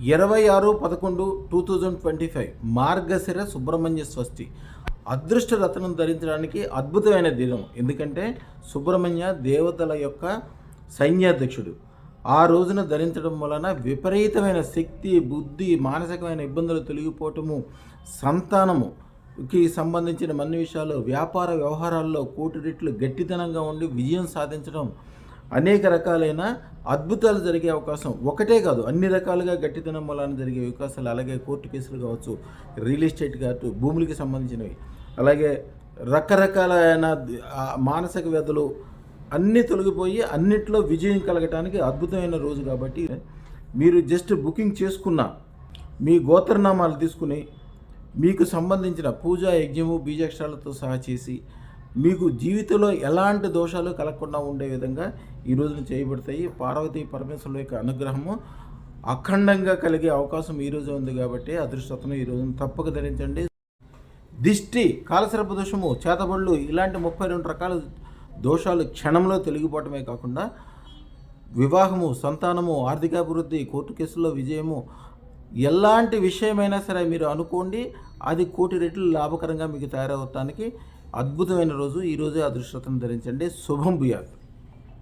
26/11/2025 మార్గశిర సుబ్రహ్మణ్య స్వస్తి. అదృష్ట రత్నం ధరించడానికి అద్భుతమైన దినం. ఎందుకంటే సుబ్రహ్మణ్య దేవతల యొక్క సైన్యాధ్యక్షుడు. ఆ రోజున ధరించడం వలన విపరీతమైన శక్తి, బుద్ధి, మానసికమైన ఇబ్బందులు తొలగిపోవటము, సంతానముకి సంబంధించిన అన్ని విషయాలు, వ్యాపార వ్యవహారాల్లో కోటి రెట్లు గట్టితనంగా ఉండి విజయం సాధించడం, అనేక రకాలైన అద్భుతాలు జరిగే అవకాశం, ఒకటే కాదు అన్ని రకాలుగా గట్టితనం వలన జరిగే అవకాశాలు, అలాగే కోర్టు కేసులు కావచ్చు, రియల్ ఎస్టేట్ కావచ్చు, భూములకి సంబంధించినవి, అలాగే రకరకాలైన మానసిక వ్యాధులు అన్నీ తొలగిపోయి అన్నిట్లో విజయం కలగటానికి అద్భుతమైన రోజు. కాబట్టి మీరు జస్ట్ బుకింగ్ చేసుకున్న మీ గోత్రనామాలు తీసుకుని మీకు సంబంధించిన పూజా, యజ్ఞము, బీజాక్షరాలతో సహా చేసి మీకు జీవితంలో ఎలాంటి దోషాలు కలగకుండా ఉండే విధంగా ఈ రోజున చేయబడతాయి. పార్వతీ పరమేశ్వరుల యొక్క అనుగ్రహము అఖండంగా కలిగే అవకాశం ఈరోజు ఉంది. కాబట్టి అదృష్టతను ఈ రోజున తప్పక ధరించండి. దిష్టి, కాలసర్ప దోషము, చేతబడులు, ఇలాంటి 32 రకాల దోషాలు క్షణంలో తొలగిపోవటమే కాకుండా వివాహము, సంతానము, ఆర్థికాభివృద్ధి, కోర్టు కేసుల్లో విజయము, ఎలాంటి విషయమైనా సరే మీరు అనుకోండి, అది కోటి రెట్లు లాభకరంగా మీకు తయారవటానికి అద్భుతమైన రోజు. ఈరోజే అదృష్టతను ధరించండి. శుభం భూయాత్.